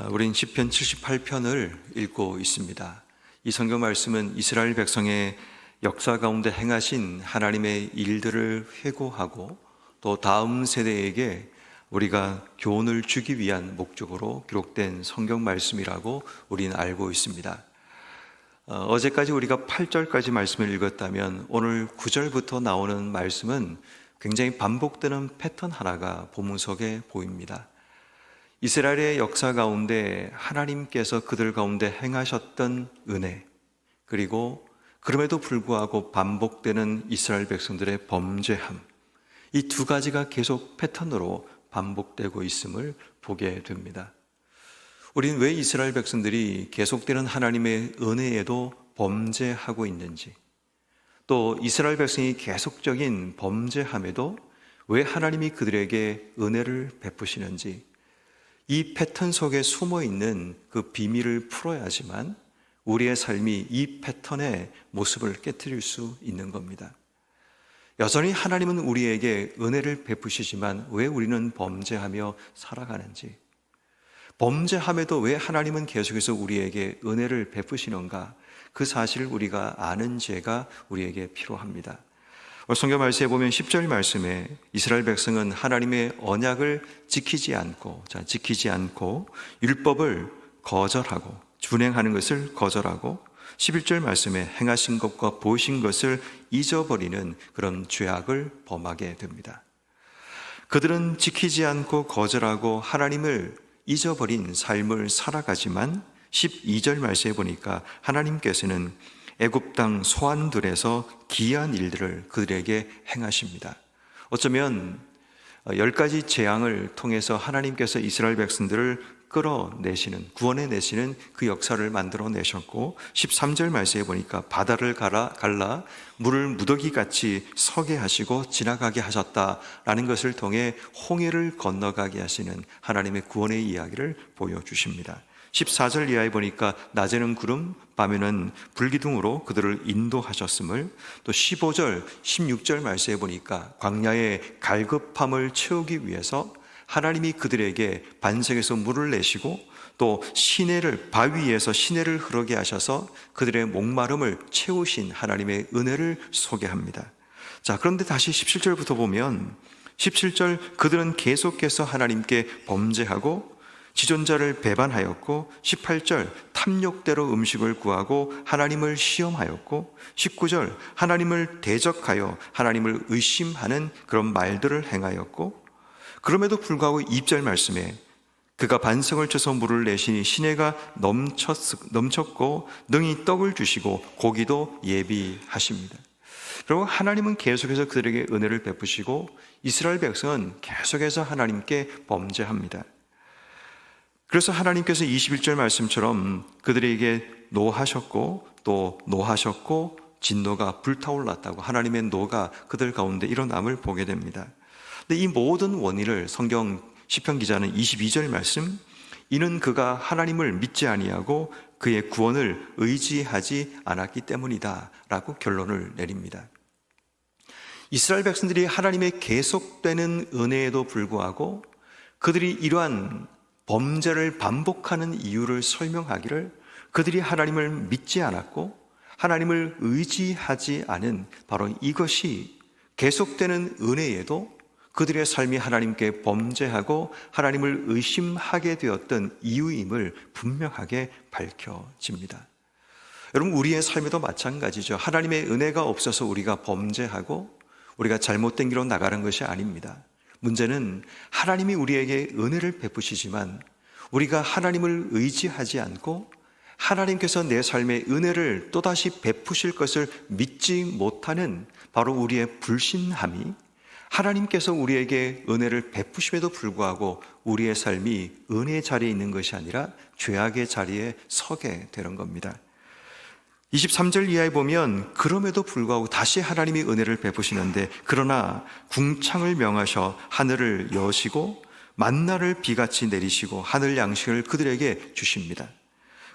우린 시편 78편을 읽고 있습니다. 이 성경 말씀은 이스라엘 백성의 역사 가운데 행하신 하나님의 일들을 회고하고 또 다음 세대에게 우리가 교훈을 주기 위한 목적으로 기록된 성경 말씀이라고 우리는 알고 있습니다. 어제까지 우리가 8절까지 말씀을 읽었다면 오늘 9절부터 나오는 말씀은 굉장히 반복되는 패턴 하나가 본문 속에 보입니다. 이스라엘의 역사 가운데 하나님께서 그들 가운데 행하셨던 은혜, 그리고 그럼에도 불구하고 반복되는 이스라엘 백성들의 범죄함, 이 두 가지가 계속 패턴으로 반복되고 있음을 보게 됩니다. 우리는 왜 이스라엘 백성들이 계속되는 하나님의 은혜에도 범죄하고 있는지, 또 이스라엘 백성이 계속적인 범죄함에도 왜 하나님이 그들에게 은혜를 베푸시는지, 이 패턴 속에 숨어 있는 그 비밀을 풀어야지만 우리의 삶이 이 패턴의 모습을 깨트릴 수 있는 겁니다. 여전히 하나님은 우리에게 은혜를 베푸시지만 왜 우리는 범죄하며 살아가는지, 범죄함에도 왜 하나님은 계속해서 우리에게 은혜를 베푸시는가, 그 사실을 우리가 아는 죄가 우리에게 필요합니다. 성경 말씀에 보면 10절 말씀에 이스라엘 백성은 하나님의 언약을 지키지 않고 율법을 거절하고 준행하는 것을 거절하고 11절 말씀에 행하신 것과 보신 것을 잊어버리는 그런 죄악을 범하게 됩니다. 그들은 지키지 않고 거절하고 하나님을 잊어버린 삶을 살아가지만 12절 말씀에 보니까 하나님께서는 애굽 땅 소환들에서 기이한 일들을 그들에게 행하십니다. 어쩌면 10가지 재앙을 통해서 하나님께서 이스라엘 백성들을 끌어내시는, 구원해내시는 그 역사를 만들어내셨고 13절 말씀에 보니까 바다를 갈라 물을 무더기같이 서게 하시고 지나가게 하셨다라는 것을 통해 홍해를 건너가게 하시는 하나님의 구원의 이야기를 보여주십니다. 14절 이하에 보니까 낮에는 구름, 밤에는 불기둥으로 그들을 인도하셨음을, 또 15절, 16절 말씀에 보니까 광야의 갈급함을 채우기 위해서 하나님이 그들에게 반석에서 물을 내시고 또 바위에서 시내를 흐르게 하셔서 그들의 목마름을 채우신 하나님의 은혜를 소개합니다. 자, 그런데 다시 17절부터 보면 17절 그들은 계속해서 하나님께 범죄하고 지존자를 배반하였고 18절 탐욕대로 음식을 구하고 하나님을 시험하였고 19절 하나님을 대적하여 하나님을 의심하는 그런 말들을 행하였고, 그럼에도 불구하고 2절 말씀에 그가 반석을 쳐서 물을 내시니 시내가 넘쳤고 능히 떡을 주시고 고기도 예비하십니다. 그리고 하나님은 계속해서 그들에게 은혜를 베푸시고 이스라엘 백성은 계속해서 하나님께 범죄합니다. 그래서 하나님께서 21절 말씀처럼 그들에게 노하셨고 또 노하셨고 진노가 불타올랐다고, 하나님의 노가 그들 가운데 일어남을 보게 됩니다. 근데 이 모든 원인을 성경 시편 기자는 22절 말씀, 이는 그가 하나님을 믿지 아니하고 그의 구원을 의지하지 않았기 때문이다 라고 결론을 내립니다. 이스라엘 백성들이 하나님의 계속되는 은혜에도 불구하고 그들이 이러한 범죄를 반복하는 이유를 설명하기를, 그들이 하나님을 믿지 않았고 하나님을 의지하지 않은 바로 이것이 계속되는 은혜에도 그들의 삶이 하나님께 범죄하고 하나님을 의심하게 되었던 이유임을 분명하게 밝혀집니다. 여러분, 우리의 삶에도 마찬가지죠. 하나님의 은혜가 없어서 우리가 범죄하고 우리가 잘못된 길로 나가는 것이 아닙니다. 문제는 하나님이 우리에게 은혜를 베푸시지만 우리가 하나님을 의지하지 않고 하나님께서 내 삶에 은혜를 또다시 베푸실 것을 믿지 못하는 바로 우리의 불신함이 하나님께서 우리에게 은혜를 베푸심에도 불구하고 우리의 삶이 은혜의 자리에 있는 것이 아니라 죄악의 자리에 서게 되는 겁니다. 23절 이하에 보면 그럼에도 불구하고 다시 하나님이 은혜를 베푸시는데, 그러나 궁창을 명하셔 하늘을 여시고 만나를 비같이 내리시고 하늘 양식을 그들에게 주십니다.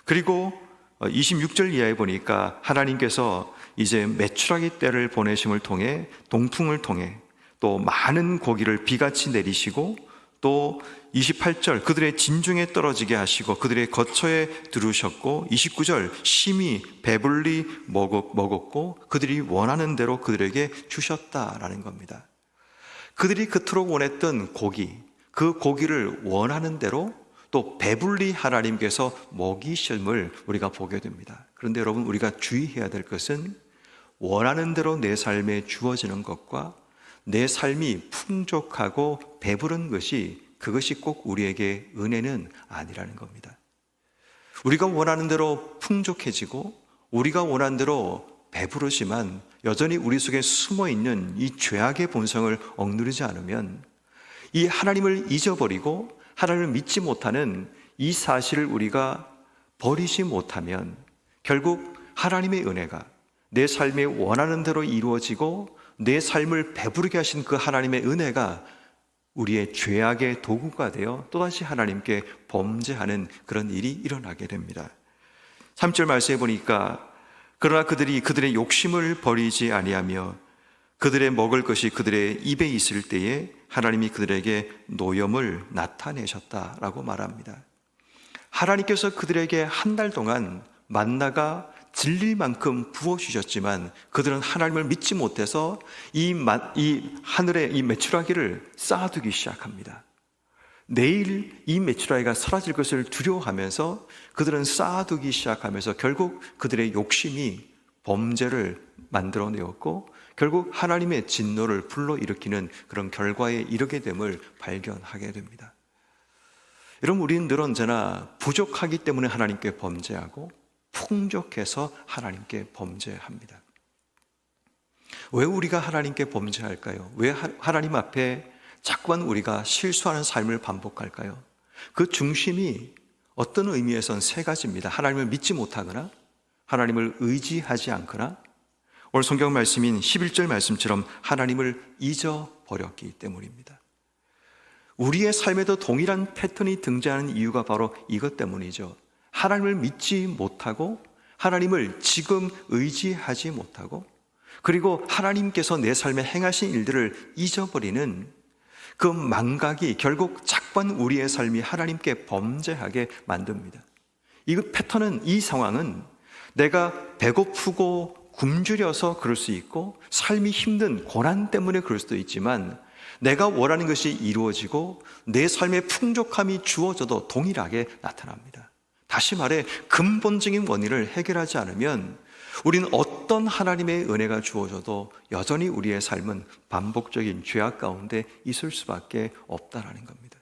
그리고 26절 이하에 보니까 하나님께서 이제 메추라기 떼를 보내심을 통해 동풍을 통해 또 많은 고기를 비같이 내리시고 또 28절 그들의 진중에 떨어지게 하시고 그들의 거처에 두르셨고 29절 심히 배불리 먹었고 그들이 원하는 대로 그들에게 주셨다라는 겁니다. 그들이 그토록 원했던 고기, 그 고기를 원하는 대로 또 배불리 하나님께서 먹이심을 우리가 보게 됩니다. 그런데 여러분, 우리가 주의해야 될 것은 원하는 대로 내 삶에 주어지는 것과 내 삶이 풍족하고 배부른 것이, 그것이 꼭 우리에게 은혜는 아니라는 겁니다. 우리가 원하는 대로 풍족해지고 우리가 원하는 대로 배부르지만 여전히 우리 속에 숨어있는 이 죄악의 본성을 억누르지 않으면, 이 하나님을 잊어버리고 하나님을 믿지 못하는 이 사실을 우리가 버리지 못하면 결국 하나님의 은혜가 내 삶에 원하는 대로 이루어지고 내 삶을 배부르게 하신 그 하나님의 은혜가 우리의 죄악의 도구가 되어 또다시 하나님께 범죄하는 그런 일이 일어나게 됩니다. 3절 말씀해 보니까 그러나 그들이 그들의 욕심을 버리지 아니하며 그들의 먹을 것이 그들의 입에 있을 때에 하나님이 그들에게 노염을 나타내셨다라고 말합니다. 하나님께서 그들에게 한 달 동안 만나가 질릴 만큼 부어주셨지만 그들은 하나님을 믿지 못해서 이 하늘에 이 메추라기를 쌓아두기 시작합니다. 내일 이 메추라기가 사라질 것을 두려워하면서 그들은 쌓아두기 시작하면서 결국 그들의 욕심이 범죄를 만들어내었고 결국 하나님의 진노를 불러일으키는 그런 결과에 이르게 됨을 발견하게 됩니다. 여러분, 우리는 늘 언제나 부족하기 때문에 하나님께 범죄하고 풍족해서 하나님께 범죄합니다. 왜 우리가 하나님께 범죄할까요? 왜 하나님 앞에 자꾸만 우리가 실수하는 삶을 반복할까요? 그 중심이 어떤 의미에선 세 가지입니다. 하나님을 믿지 못하거나 하나님을 의지하지 않거나 오늘 성경 말씀인 11절 말씀처럼 하나님을 잊어버렸기 때문입니다. 우리의 삶에도 동일한 패턴이 등장하는 이유가 바로 이것 때문이죠. 하나님을 믿지 못하고 하나님을 지금 의지하지 못하고 그리고 하나님께서 내 삶에 행하신 일들을 잊어버리는 그 망각이 결국 자꾸만 우리의 삶이 하나님께 범죄하게 만듭니다. 이 패턴은, 이 상황은 내가 배고프고 굶주려서 그럴 수 있고 삶이 힘든 고난 때문에 그럴 수도 있지만 내가 원하는 것이 이루어지고 내 삶에 풍족함이 주어져도 동일하게 나타납니다. 다시 말해 근본적인 원인을 해결하지 않으면 우리는 어떤 하나님의 은혜가 주어져도 여전히 우리의 삶은 반복적인 죄악 가운데 있을 수밖에 없다라는 겁니다.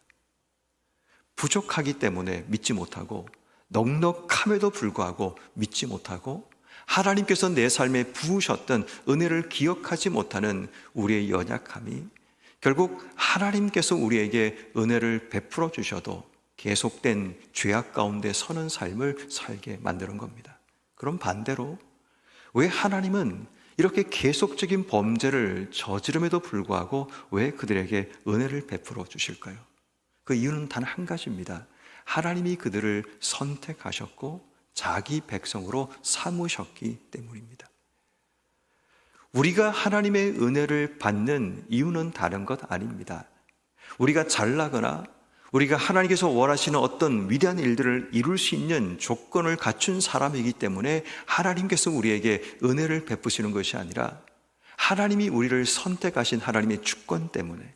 부족하기 때문에 믿지 못하고 넉넉함에도 불구하고 믿지 못하고 하나님께서 내 삶에 부으셨던 은혜를 기억하지 못하는 우리의 연약함이 결국 하나님께서 우리에게 은혜를 베풀어 주셔도 계속된 죄악 가운데 서는 삶을 살게 만드는 겁니다. 그럼 반대로 왜 하나님은 이렇게 계속적인 범죄를 저지름에도 불구하고 왜 그들에게 은혜를 베풀어 주실까요? 그 이유는 단 한 가지입니다. 하나님이 그들을 선택하셨고 자기 백성으로 삼으셨기 때문입니다. 우리가 하나님의 은혜를 받는 이유는 다른 것 아닙니다. 우리가 잘나거나 우리가 하나님께서 원하시는 어떤 위대한 일들을 이룰 수 있는 조건을 갖춘 사람이기 때문에 하나님께서 우리에게 은혜를 베푸시는 것이 아니라 하나님이 우리를 선택하신 하나님의 주권 때문에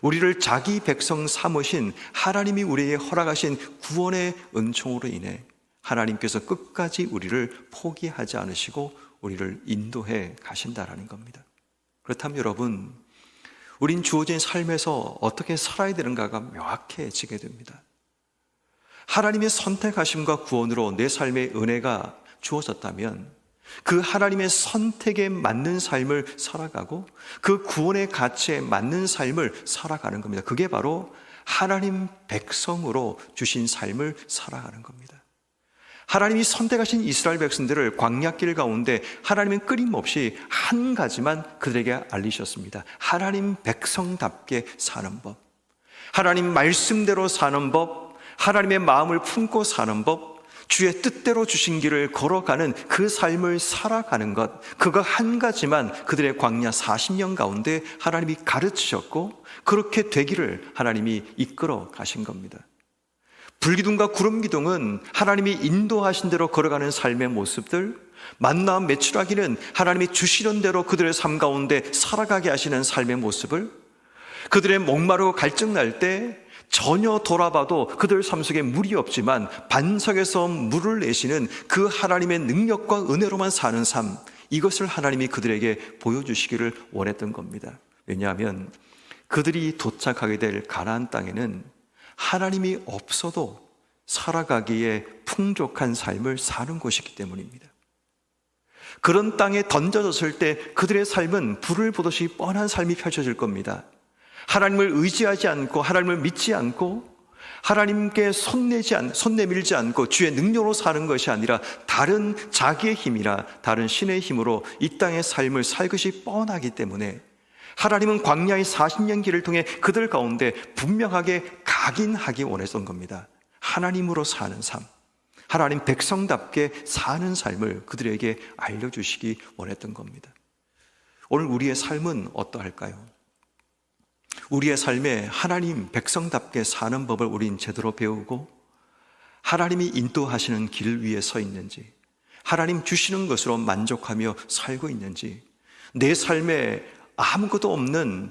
우리를 자기 백성 삼으신 하나님이 우리에게 허락하신 구원의 은총으로 인해 하나님께서 끝까지 우리를 포기하지 않으시고 우리를 인도해 가신다라는 겁니다. 그렇다면 여러분, 우린 주어진 삶에서 어떻게 살아야 되는가가 명확해지게 됩니다. 하나님의 선택하심과 구원으로 내 삶에 은혜가 주어졌다면 그 하나님의 선택에 맞는 삶을 살아가고 그 구원의 가치에 맞는 삶을 살아가는 겁니다. 그게 바로 하나님 백성으로 주신 삶을 살아가는 겁니다. 하나님이 선택하신 이스라엘 백성들을 광야길 가운데 하나님은 끊임없이 한 가지만 그들에게 알리셨습니다. 하나님 백성답게 사는 법, 하나님 말씀대로 사는 법, 하나님의 마음을 품고 사는 법, 주의 뜻대로 주신 길을 걸어가는 그 삶을 살아가는 것, 그거 한 가지만 그들의 광야 40년 가운데 하나님이 가르치셨고 그렇게 되기를 하나님이 이끌어 가신 겁니다. 불기둥과 구름기둥은 하나님이 인도하신 대로 걸어가는 삶의 모습들, 만나 메추라기는 하나님이 주시는 대로 그들의 삶 가운데 살아가게 하시는 삶의 모습을, 그들의 목마르고 갈증날 때 전혀 돌아봐도 그들 삶 속에 물이 없지만 반석에서 물을 내시는 그 하나님의 능력과 은혜로만 사는 삶, 이것을 하나님이 그들에게 보여주시기를 원했던 겁니다. 왜냐하면 그들이 도착하게 될 가나안 땅에는 하나님이 없어도 살아가기에 풍족한 삶을 사는 곳이기 때문입니다. 그런 땅에 던져졌을 때 그들의 삶은 불을 보듯이 뻔한 삶이 펼쳐질 겁니다. 하나님을 의지하지 않고, 하나님을 믿지 않고, 하나님께 손 내밀지 않고 주의 능력으로 사는 것이 아니라 다른 자기의 힘이나 다른 신의 힘으로 이 땅의 삶을 살 것이 뻔하기 때문에 하나님은 광야의 40년 길을 통해 그들 가운데 분명하게 각인하기 원했던 겁니다. 하나님으로 사는 삶, 하나님 백성답게 사는 삶을 그들에게 알려주시기 원했던 겁니다. 오늘 우리의 삶은 어떠할까요? 우리의 삶에 하나님 백성답게 사는 법을 우린 제대로 배우고 하나님이 인도하시는 길 위에 서 있는지, 하나님 주시는 것으로 만족하며 살고 있는지, 내 삶에 아무것도 없는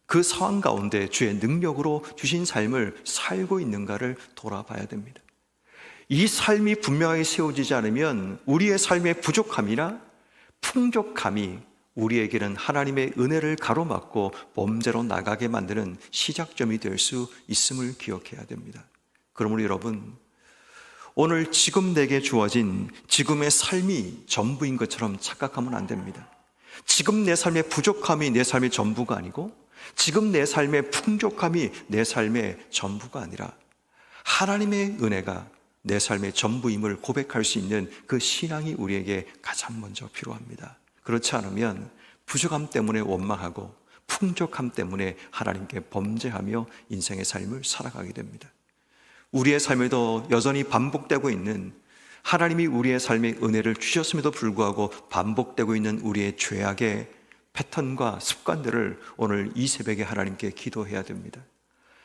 그 상황 가운데 주의 능력으로 주신 삶을 살고 있는가를 돌아봐야 됩니다. 이 삶이 분명하게 세워지지 않으면 우리의 삶의 부족함이나 풍족함이 우리에게는 하나님의 은혜를 가로막고 범죄로 나가게 만드는 시작점이 될 수 있음을 기억해야 됩니다. 그러므로 여러분, 오늘 지금 내게 주어진 지금의 삶이 전부인 것처럼 착각하면 안 됩니다. 지금 내 삶의 부족함이 내 삶의 전부가 아니고, 지금 내 삶의 풍족함이 내 삶의 전부가 아니라 하나님의 은혜가 내 삶의 전부임을 고백할 수 있는 그 신앙이 우리에게 가장 먼저 필요합니다. 그렇지 않으면 부족함 때문에 원망하고 풍족함 때문에 하나님께 범죄하며 인생의 삶을 살아가게 됩니다. 우리의 삶에도 여전히 반복되고 있는, 하나님이 우리의 삶에 은혜를 주셨음에도 불구하고 반복되고 있는 우리의 죄악의 패턴과 습관들을 오늘 이 새벽에 하나님께 기도해야 됩니다.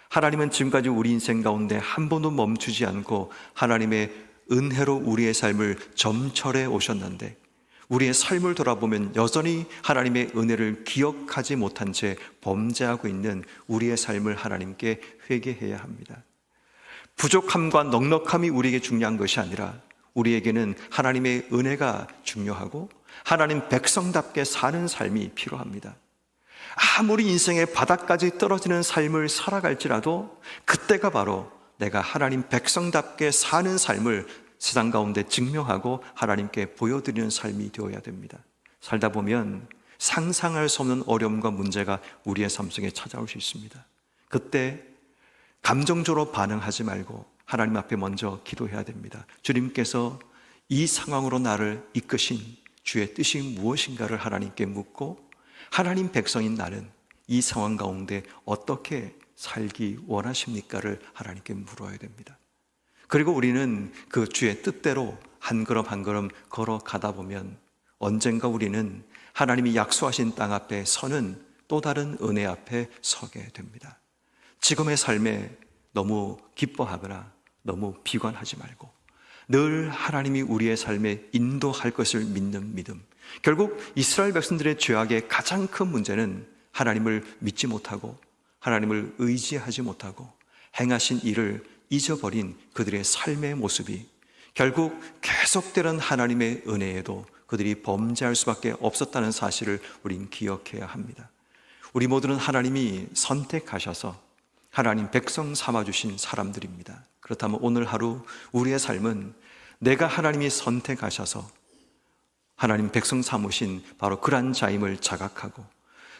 하나님은 지금까지 우리 인생 가운데 한 번도 멈추지 않고 하나님의 은혜로 우리의 삶을 점철해 오셨는데, 우리의 삶을 돌아보면 여전히 하나님의 은혜를 기억하지 못한 채 범죄하고 있는 우리의 삶을 하나님께 회개해야 합니다. 부족함과 넉넉함이 우리에게 중요한 것이 아니라 우리에게는 하나님의 은혜가 중요하고 하나님 백성답게 사는 삶이 필요합니다. 아무리 인생의 바닥까지 떨어지는 삶을 살아갈지라도 그때가 바로 내가 하나님 백성답게 사는 삶을 세상 가운데 증명하고 하나님께 보여드리는 삶이 되어야 됩니다. 살다 보면 상상할 수 없는 어려움과 문제가 우리의 삶 속에 찾아올 수 있습니다. 그때 감정적으로 반응하지 말고 하나님 앞에 먼저 기도해야 됩니다. 주님께서 이 상황으로 나를 이끄신 주의 뜻이 무엇인가를 하나님께 묻고, 하나님 백성인 나는 이 상황 가운데 어떻게 살기 원하십니까를 하나님께 물어야 됩니다. 그리고 우리는 그 주의 뜻대로 한 걸음 한 걸음 걸어가다 보면 언젠가 우리는 하나님이 약속하신 땅 앞에 서는 또 다른 은혜 앞에 서게 됩니다. 지금의 삶에 너무 기뻐하거나 너무 비관하지 말고 늘 하나님이 우리의 삶에 인도할 것을 믿는 믿음. 결국 이스라엘 백성들의 죄악의 가장 큰 문제는 하나님을 믿지 못하고 하나님을 의지하지 못하고 행하신 일을 잊어버린 그들의 삶의 모습이 결국 계속되는 하나님의 은혜에도 그들이 범죄할 수밖에 없었다는 사실을 우린 기억해야 합니다. 우리 모두는 하나님이 선택하셔서 하나님 백성 삼아주신 사람들입니다. 그렇다면 오늘 하루 우리의 삶은 내가 하나님이 선택하셔서 하나님 백성 삼으신 바로 그러한 자임을 자각하고,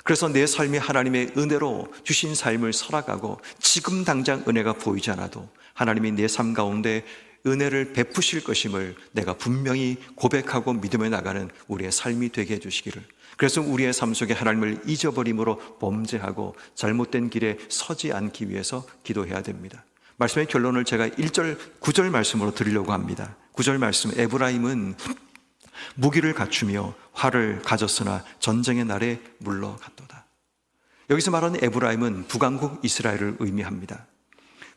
그래서 내 삶이 하나님의 은혜로 주신 삶을 살아가고, 지금 당장 은혜가 보이지 않아도 하나님이 내 삶 가운데 은혜를 베푸실 것임을 내가 분명히 고백하고 믿으며 나가는 우리의 삶이 되게 해주시기를, 그래서 우리의 삶 속에 하나님을 잊어버림으로 범죄하고 잘못된 길에 서지 않기 위해서 기도해야 됩니다. 말씀의 결론을 제가 1절, 9절 말씀으로 드리려고 합니다. 9절 말씀, 에브라임은 무기를 갖추며 활을 가졌으나 전쟁의 날에 물러갔도다. 여기서 말하는 에브라임은 북왕국 이스라엘을 의미합니다.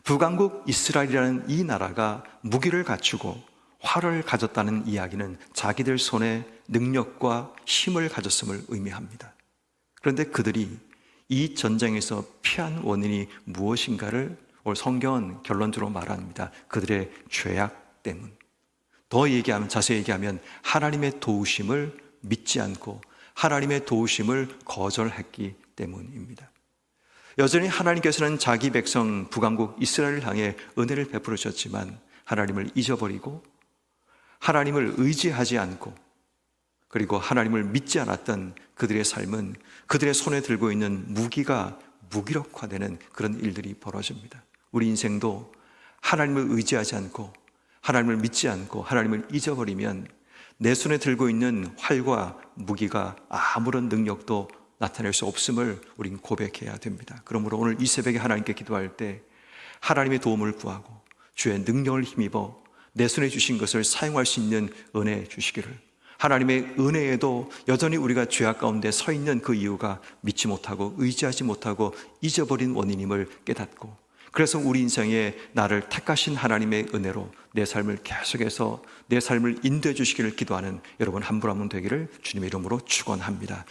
북왕국 이스라엘이라는 이 나라가 무기를 갖추고 활을 가졌다는 이야기는 자기들 손에 능력과 힘을 가졌음을 의미합니다. 그런데 그들이 이 전쟁에서 피한 원인이 무엇인가를 오늘 성경은 결론적으로 말합니다. 그들의 죄악 때문. 더 얘기하면, 자세히 얘기하면 하나님의 도우심을 믿지 않고 하나님의 도우심을 거절했기 때문입니다. 여전히 하나님께서는 자기 백성 북왕국 이스라엘을 향해 은혜를 베풀으셨지만 하나님을 잊어버리고 하나님을 의지하지 않고 그리고 하나님을 믿지 않았던 그들의 삶은 그들의 손에 들고 있는 무기가 무기력화되는 그런 일들이 벌어집니다. 우리 인생도 하나님을 의지하지 않고 하나님을 믿지 않고 하나님을 잊어버리면 내 손에 들고 있는 활과 무기가 아무런 능력도 나타낼 수 없음을 우린 고백해야 됩니다. 그러므로 오늘 이 새벽에 하나님께 기도할 때 하나님의 도움을 구하고 주의 능력을 힘입어 내 손에 주신 것을 사용할 수 있는 은혜 주시기를, 하나님의 은혜에도 여전히 우리가 죄악 가운데 서 있는 그 이유가 믿지 못하고 의지하지 못하고 잊어버린 원인임을 깨닫고, 그래서 우리 인생에 나를 택하신 하나님의 은혜로 내 삶을 계속해서 내 삶을 인도해 주시기를 기도하는 여러분 한 분 한 분 되기를 주님의 이름으로 축원합니다.